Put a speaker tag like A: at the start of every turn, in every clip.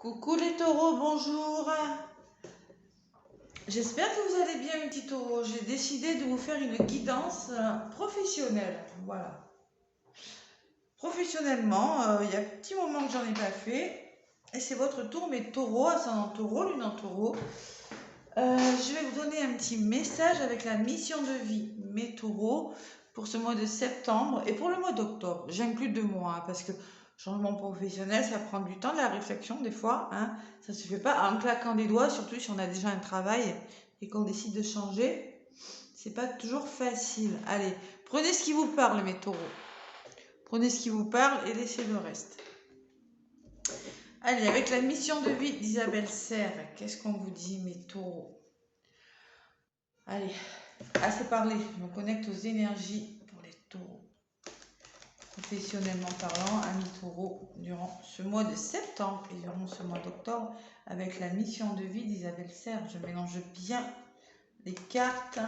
A: Coucou les taureaux, bonjour. J'espère que vous allez bien mes petits taureaux. J'ai décidé de vous faire une guidance professionnelle. Voilà. Professionnellement, il y a un petit moment que j'en ai pas fait. Et c'est votre tour mes taureaux, ascendant taureau, lune en taureau. Je vais vous donner un petit message avec la mission de vie mes taureaux pour ce mois de septembre et pour le mois d'octobre. J'inclus 2 mois parce que changement professionnel, ça prend du temps, de la réflexion des fois. Hein. Ça ne se fait pas en claquant des doigts, surtout si on a déjà un travail et qu'on décide de changer. C'est pas toujours facile. Allez, prenez ce qui vous parle mes taureaux. Prenez ce qui vous parle et laissez le reste. Allez, avec la mission de vie d'Isabelle Serre, qu'est-ce qu'on vous dit mes taureaux? Allez, assez parlé, je me connecte aux énergies pour les taureaux. Professionnellement parlant, amis taureaux, durant ce mois de septembre et durant ce mois d'octobre, avec la mission de vie d'Isabelle Serre, je mélange bien les cartes.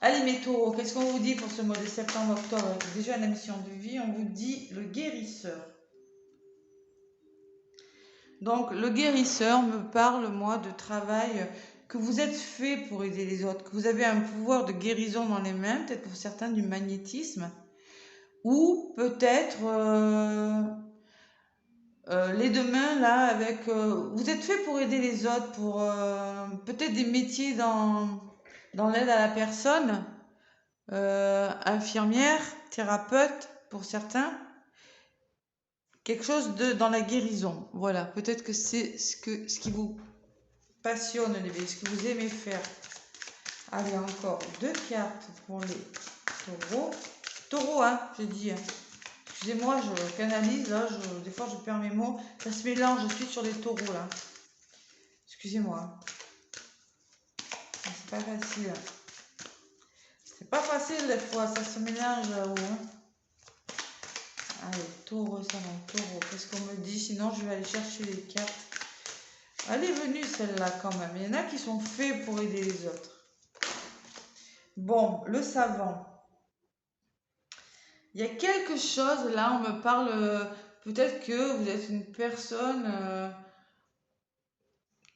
A: Allez mes taureaux, qu'est-ce qu'on vous dit pour ce mois de septembre-octobre? Déjà la mission de vie, on vous dit le guérisseur. Donc le guérisseur me parle, moi, de travail que vous êtes fait pour aider les autres, que vous avez un pouvoir de guérison dans les mains, peut-être pour certains du magnétisme, ou peut-être les deux mains là avec... vous êtes fait pour aider les autres, pour peut-être des métiers dans l'aide à la personne, infirmière, thérapeute pour certains. Quelque chose dans la guérison, voilà, peut-être que c'est ce qui vous passionne, ce que vous aimez faire. Allez, encore 2 cartes pour les taureaux. Taureau, hein, j'ai dit. Excusez-moi, je canalise, là, des fois je perds mes mots. Ça se mélange, je suis sur les taureaux, là. Excusez-moi. C'est pas facile. C'est pas facile, des fois, ça se mélange là-haut. Hein. Allez, taureau, ça va, taureau. Qu'est-ce qu'on me dit? Sinon, je vais aller chercher les cartes. Elle est venue, celle-là, quand même. Il y en a qui sont faits pour aider les autres. Bon, le savant. Il y a quelque chose, là, on me parle, peut-être que vous êtes une personne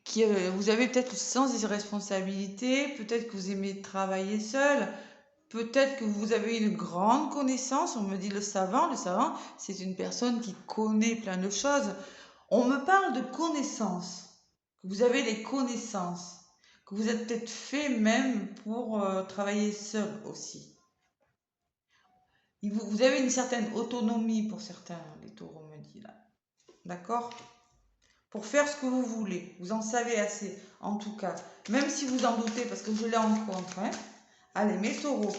A: qui, vous avez peut-être le sens des responsabilités, peut-être que vous aimez travailler seul, peut-être que vous avez une grande connaissance, on me dit le savant, c'est une personne qui connaît plein de choses. On me parle de connaissances, que vous avez des connaissances, que vous êtes peut-être fait même pour travailler seul aussi. Vous avez une certaine autonomie pour certains, les taureaux me dit là. D'accord? Pour faire ce que vous voulez. Vous en savez assez, en tout cas. Même si vous en doutez, parce que je les rencontre. Hein. Allez, mes taureaux.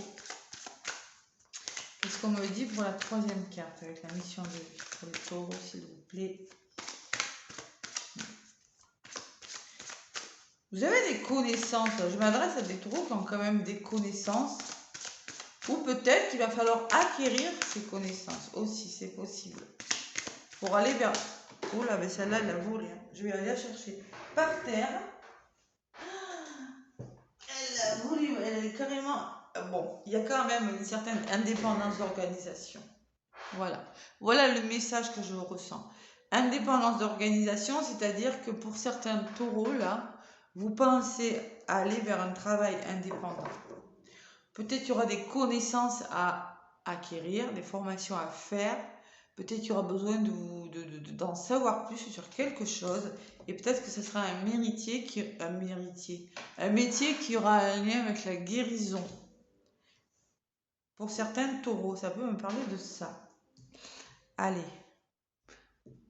A: Qu'est-ce qu'on me dit pour la 3e carte avec la mission de vie pour les taureaux, s'il vous plaît? Vous avez des connaissances. Je m'adresse à des taureaux qui ont quand même des connaissances. Ou peut-être qu'il va falloir acquérir ces connaissances aussi, c'est possible. Pour aller vers... Oh là, mais celle-là, elle a volé. Hein. Je vais aller la chercher par terre. Elle a volé, elle est carrément... Bon, il y a quand même une certaine indépendance d'organisation. Voilà. Voilà le message que je ressens. Indépendance d'organisation, c'est-à-dire que pour certains taureaux, là, vous pensez aller vers un travail indépendant. Peut-être qu'il y aura des connaissances à acquérir, des formations à faire. Peut-être qu'il y aura besoin d'en savoir plus sur quelque chose. Et peut-être que ce sera un métier qui aura un lien avec la guérison. Pour certains taureaux, ça peut me parler de ça. Allez.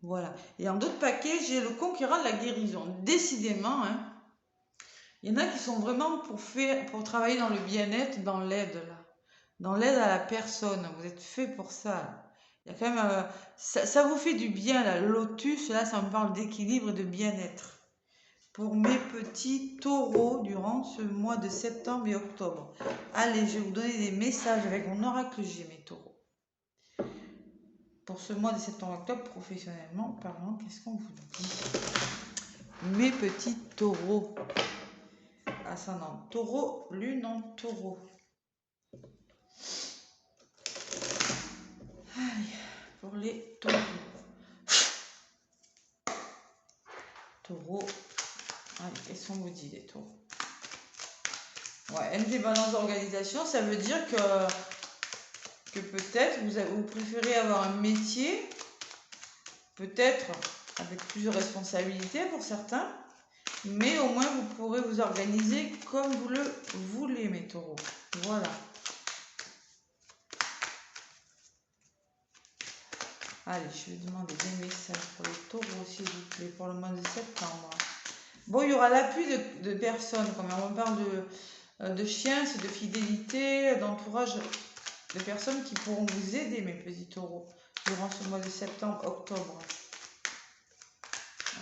A: Voilà. Et en d'autres paquets, j'ai le conquérant de la guérison. Décidément, hein. Il y en a qui sont vraiment pour travailler dans le bien-être, dans l'aide, là. Dans l'aide à la personne. Vous êtes fait pour ça. Là. Il y a quand même, ça vous fait du bien, là. Le lotus, là, ça me parle d'équilibre et de bien-être. Pour mes petits taureaux durant ce mois de septembre et octobre. Allez, je vais vous donner des messages avec mon oracle G, mes taureaux. Pour ce mois de septembre-octobre, professionnellement parlant, qu'est-ce qu'on vous dit? Mes petits taureaux. Ascendant taureau, lune en taureau. les taureaux. Taureaux. Allez, qu'est-ce qu'on vous dit, les taureaux? Ouais, indépendance d'organisation, ça veut dire que peut-être vous préférez avoir un métier, peut-être avec plus de responsabilités pour certains, mais au moins vous pourrez vous organiser comme vous le voulez, mes taureaux. Voilà. Allez, je vais demander des messages pour les taureaux, s'il vous plaît, pour le mois de septembre. Bon, il y aura l'appui de personnes, quand même. On parle de chiens, c'est de fidélité, d'entourage, de personnes qui pourront vous aider, mes petits taureaux, durant ce mois de septembre, octobre.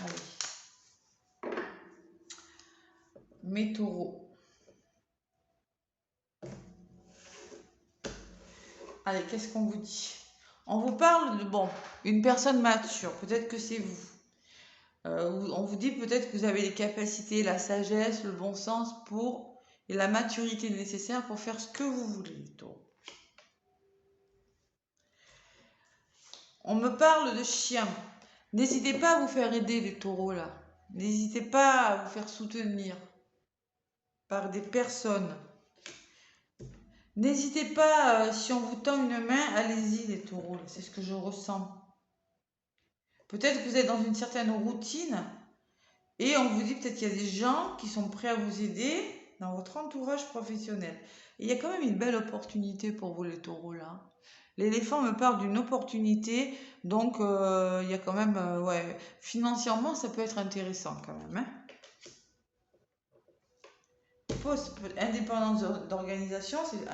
A: Allez. Mes taureaux. Allez, qu'est-ce qu'on vous dit? On vous parle de, bon, une personne mature, peut-être que c'est vous. On vous dit peut-être que vous avez les capacités, la sagesse, le bon sens et la maturité nécessaire pour faire ce que vous voulez, les taureaux. On me parle de chiens. N'hésitez pas à vous faire aider, les taureaux, là. N'hésitez pas à vous faire soutenir par des personnes. N'hésitez pas, si on vous tend une main, allez-y, les taureaux. C'est ce que je ressens. Peut-être que vous êtes dans une certaine routine et on vous dit peut-être qu'il y a des gens qui sont prêts à vous aider dans votre entourage professionnel. Et il y a quand même une belle opportunité pour vous, les taureaux, là. L'éléphant me parle d'une opportunité, donc il y a quand même, ouais, financièrement, ça peut être intéressant quand même, hein. Poste indépendance d'organisation, c'est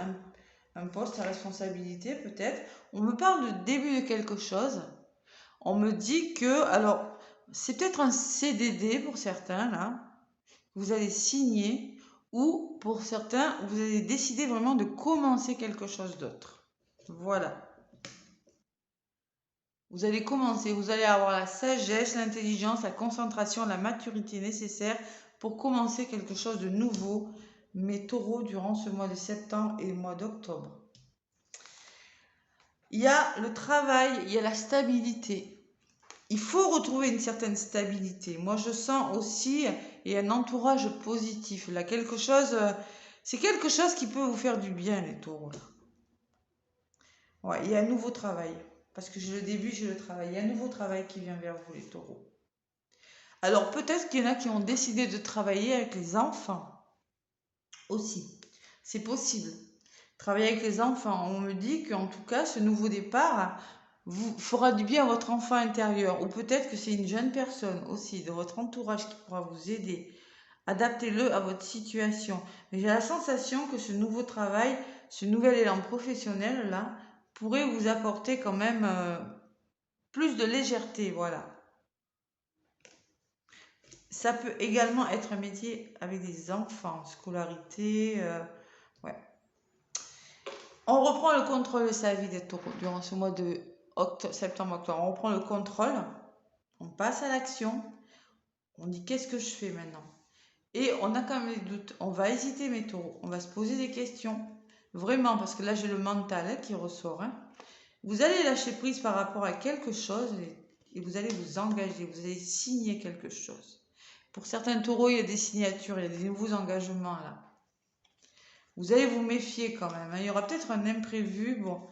A: un poste à responsabilité peut-être. On me parle de début de quelque chose. On me dit que, alors, c'est peut-être un CDD pour certains, là. Vous allez signer ou pour certains, vous allez décider vraiment de commencer quelque chose d'autre. Voilà. Vous allez commencer, vous allez avoir la sagesse, l'intelligence, la concentration, la maturité nécessaire pour commencer quelque chose de nouveau, mes taureaux, durant ce mois de septembre et le mois d'octobre. Il y a le travail, il y a la stabilité. Il faut retrouver une certaine stabilité. Moi, je sens aussi et un entourage positif. Là, c'est quelque chose qui peut vous faire du bien, les taureaux. Ouais, il y a un nouveau travail. Parce que j'ai le début, j'ai le travail. Il y a un nouveau travail qui vient vers vous, les taureaux. Alors, peut-être qu'il y en a qui ont décidé de travailler avec les enfants aussi. C'est possible. Travailler avec les enfants. On me dit qu'en tout cas, ce nouveau départ vous fera du bien à votre enfant intérieur. Ou peut-être que c'est une jeune personne aussi de votre entourage qui pourra vous aider. Adaptez-le à votre situation. Mais j'ai la sensation que ce nouveau travail, ce nouvel élan professionnel là, pourrait vous apporter quand même plus de légèreté, voilà. Ça peut également être un métier avec des enfants, scolarité, ouais. On reprend le contrôle de sa vie des taureaux durant ce mois de septembre-octobre. On reprend le contrôle, on passe à l'action, on dit qu'est-ce que je fais maintenant? Et on a quand même des doutes, on va hésiter, mes taureaux, on va se poser des questions, vraiment, parce que là j'ai le mental qui ressort, hein. Vous allez lâcher prise par rapport à quelque chose et vous allez vous engager, vous allez signer quelque chose. Pour certains taureaux, il y a des signatures, il y a des nouveaux engagements là. Vous allez vous méfier quand même, hein. Il y aura peut-être un imprévu, bon.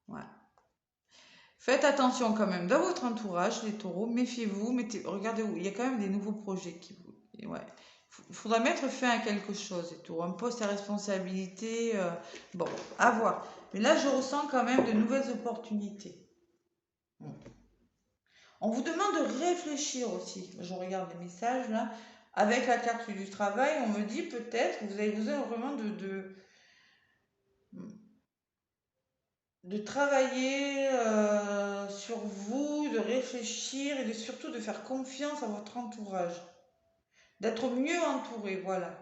A: Ouais. Faites attention quand même dans votre entourage, les taureaux, méfiez-vous, regardez-vous, il y a quand même des nouveaux projets qui vous... Ouais. Il faudra mettre fin à quelque chose, les taureaux, un poste à responsabilité, bon, à voir. Mais là, je ressens quand même de nouvelles opportunités. On vous demande de réfléchir aussi. Je regarde les messages là. Avec la carte du travail, on me dit peut-être que vous avez besoin vraiment de travailler sur vous, de réfléchir et surtout de faire confiance à votre entourage. D'être mieux entouré, voilà.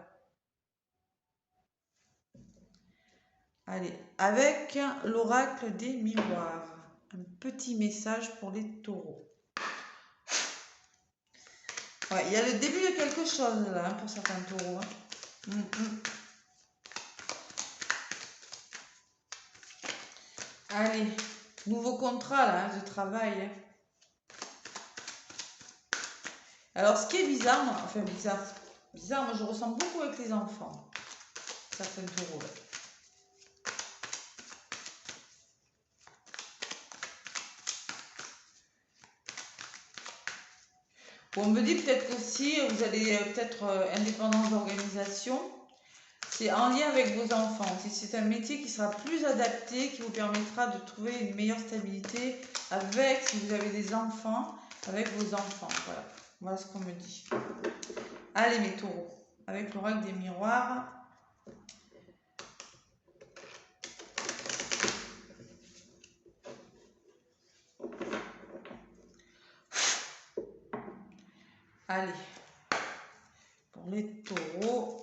A: Allez, avec l'oracle des miroirs. Un petit message pour les taureaux. Ouais, il y a le début de quelque chose là, hein, pour certains taureaux. Hein. Allez, nouveau contrat là, de travail. Hein. Alors, ce qui est bizarre, moi, enfin bizarre, moi je ressens beaucoup avec les enfants, certains taureaux là. Bon, on me dit peut-être aussi, vous allez peut-être indépendance d'organisation. C'est en lien avec vos enfants. C'est un métier qui sera plus adapté, qui vous permettra de trouver une meilleure stabilité avec, si vous avez des enfants, avec vos enfants. Voilà, voilà ce qu'on me dit. Allez mes taureaux, avec l'oracle des miroirs. Allez, pour les taureaux.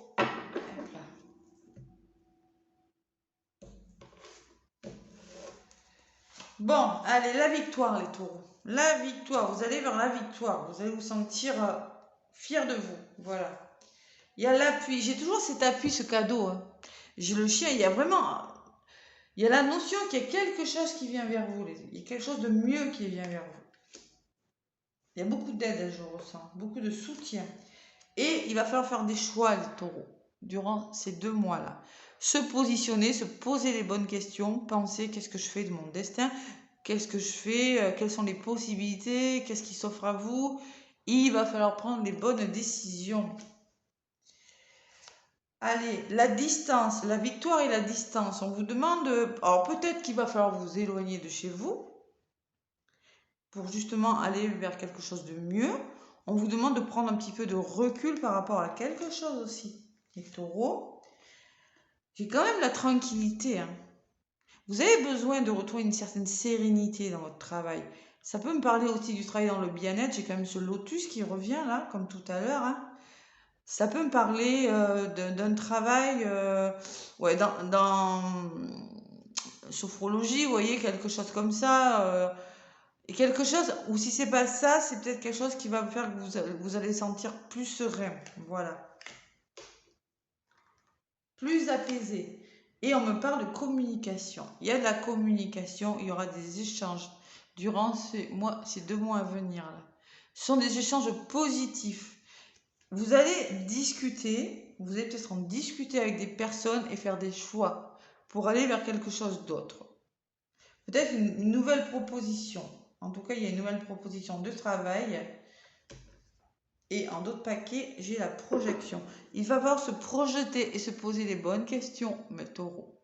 A: Bon, allez, la victoire les taureaux. La victoire, vous allez vers la victoire. Vous allez vous sentir fiers de vous. Voilà. Il y a l'appui. J'ai toujours cet appui, ce cadeau. Hein. J'ai le chien, il y a vraiment... Il y a la notion qu'il y a quelque chose qui vient vers vous. Il y a quelque chose de mieux qui vient vers vous. Il y a beaucoup d'aide, je ressens. Beaucoup de soutien. Et il va falloir faire des choix, les taureaux, durant ces 2 mois-là. Se positionner, se poser les bonnes questions, penser qu'est-ce que je fais de mon destin, qu'est-ce que je fais, quelles sont les possibilités, qu'est-ce qui s'offre à vous. Il va falloir prendre les bonnes décisions. Allez, la distance, la victoire et la distance. On vous demande, alors peut-être qu'il va falloir vous éloigner de chez vous pour justement aller vers quelque chose de mieux. On vous demande de prendre un petit peu de recul par rapport à quelque chose aussi. Les taureaux, j'ai quand même la tranquillité. Hein. Vous avez besoin de retrouver une certaine sérénité dans votre travail. Ça peut me parler aussi du travail dans le bien-être. J'ai quand même ce lotus qui revient là, comme tout à l'heure. Hein. Ça peut me parler d'un travail ouais, dans sophrologie, vous voyez, quelque chose comme ça. Et quelque chose, ou si c'est pas ça, c'est peut-être quelque chose qui va faire que vous allez sentir plus serein. Voilà. Plus apaisé. Et on me parle de communication. Il y a de la communication, il y aura des échanges durant ces 2 mois à venir. Là. Ce sont des échanges positifs. Vous allez discuter, vous allez peut-être en discuter avec des personnes et faire des choix pour aller vers quelque chose d'autre. Peut-être une nouvelle proposition. En tout cas, il y a une nouvelle proposition de travail. Et en d'autres paquets, j'ai la projection. Il va falloir se projeter et se poser les bonnes questions, mes taureaux.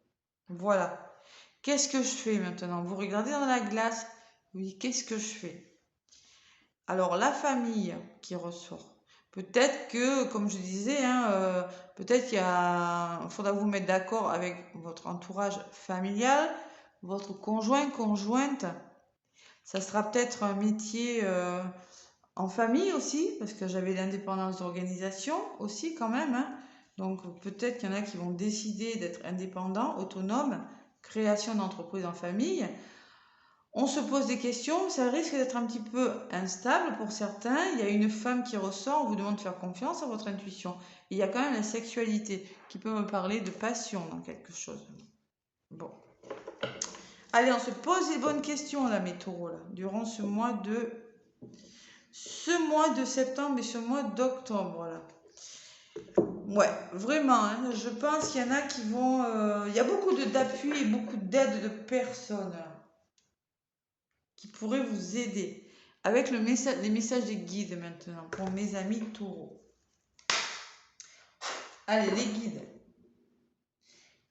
A: Voilà. Qu'est-ce que je fais maintenant? Vous regardez dans la glace. Oui, qu'est-ce que je fais? Alors, la famille qui ressort. Peut-être que, comme je disais, hein, peut-être qu'il faudra vous mettre d'accord avec votre entourage familial, votre conjoint, conjointe. Ça sera peut-être un métier en famille aussi, parce que j'avais l'indépendance d'organisation aussi quand même. Hein. Donc peut-être qu'il y en a qui vont décider d'être indépendants, autonomes, création d'entreprise en famille. On se pose des questions, ça risque d'être un petit peu instable pour certains. Il y a une femme qui ressort, on vous demande de faire confiance à votre intuition. Il y a quand même la sexualité qui peut me parler de passion dans quelque chose. Bon. Allez, on se pose les bonnes questions là, mes taureaux, là, durant ce mois de septembre et ce mois d'octobre. Là. Ouais, vraiment, hein, je pense qu'il y en a qui vont... il y a beaucoup d'appui et beaucoup d'aide de personnes qui pourraient vous aider. Avec les messages des guides maintenant, pour mes amis taureaux. Allez, les guides.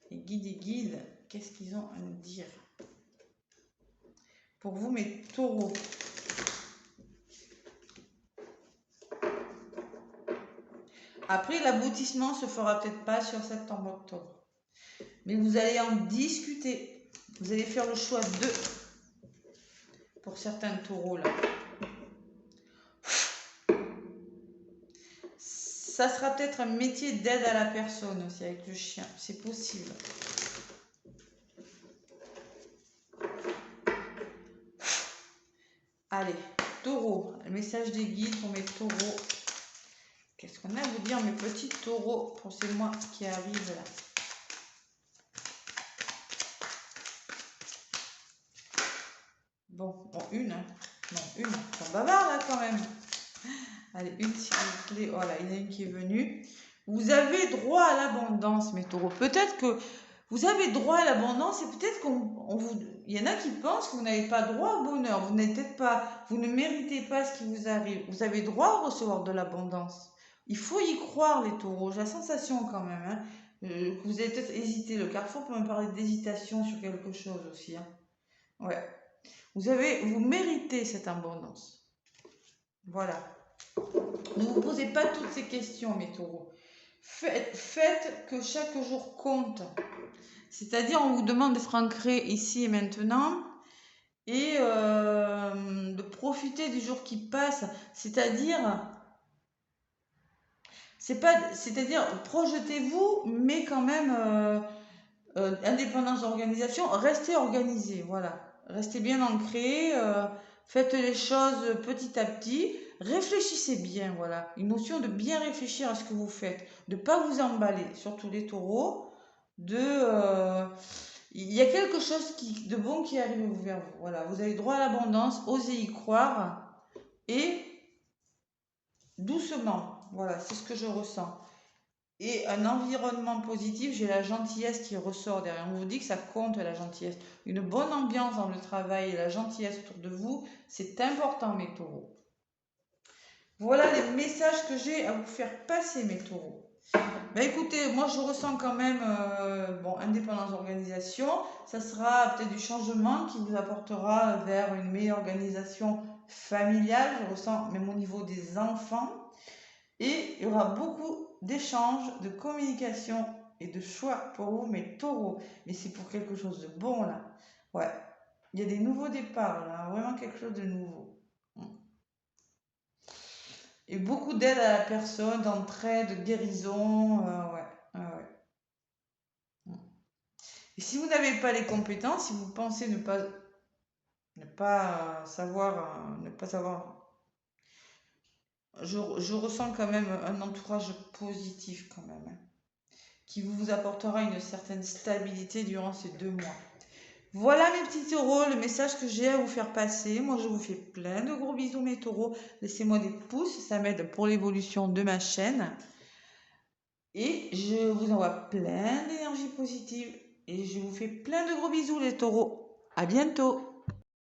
A: Les guides, qu'est-ce qu'ils ont à nous dire? Pour vous, mes taureaux. Après, l'aboutissement se fera peut-être pas sur septembre-octobre. Mais vous allez en discuter. Vous allez faire le choix de... Pour certains taureaux, là. Ça sera peut-être un métier d'aide à la personne aussi avec le chien. C'est possible. Allez, taureau. Le message des guides pour mes taureaux. Qu'est-ce qu'on a à vous dire, mes petits taureaux, pour ces mois qui arrivent là? Bon, une. Hein. Non, une. Ils sont bavards là quand même. Allez, une s'il vous plaît. Voilà, il y en a une qui est venue. Vous avez droit à l'abondance, mes taureaux. Peut-être que vous avez droit à l'abondance et peut-être il y en a qui pensent que vous n'avez pas droit au bonheur. Vous ne méritez pas ce qui vous arrive. Vous avez droit à recevoir de l'abondance. Il faut y croire, les taureaux. J'ai la sensation quand même, hein, que vous avez peut-être hésité. Le carrefour peut me parler d'hésitation sur quelque chose aussi. Hein. Ouais. Vous méritez cette abondance. Voilà. Ne vous posez pas toutes ces questions, mes taureaux. Faites que chaque jour compte. C'est-à-dire, on vous demande d'être ancré ici et maintenant et de profiter du jour qui passe. C'est-à-dire, projetez-vous, mais quand même, indépendance d'organisation, restez organisé, voilà. Restez bien ancré, faites les choses petit à petit, réfléchissez bien, voilà. Une notion de bien réfléchir à ce que vous faites, de ne pas vous emballer, surtout les taureaux, il y a quelque chose de bon qui arrive vers vous, voilà. Vous avez droit à l'abondance, osez y croire, et doucement, voilà, c'est ce que je ressens. Et un environnement positif, j'ai la gentillesse qui ressort derrière. On vous dit que ça compte, la gentillesse. Une bonne ambiance dans le travail et la gentillesse autour de vous, c'est important, mes taureaux. Voilà les messages que j'ai à vous faire passer, mes taureaux. Ben écoutez, moi je ressens quand même, indépendance d'organisation. Ça sera peut-être du changement qui vous apportera vers une meilleure organisation familiale. Je ressens même au niveau des enfants. Et il y aura beaucoup d'échanges, de communication et de choix pour vous, mes taureaux. Mais c'est pour quelque chose de bon, là. Ouais. Il y a des nouveaux départs, là. Vraiment quelque chose de nouveau. Et beaucoup d'aide à la personne, d'entraide, de guérison. Ouais. Et si vous n'avez pas les compétences, si vous pensez ne pas savoir, je ressens quand même un entourage positif quand même, hein, qui vous apportera une certaine stabilité durant ces 2 mois. Voilà mes petits taureaux, le message que j'ai à vous faire passer. Moi, je vous fais plein de gros bisous, mes taureaux. Laissez-moi des pouces, ça m'aide pour l'évolution de ma chaîne. Et je vous envoie plein d'énergie positive. Et je vous fais plein de gros bisous, les taureaux. À bientôt.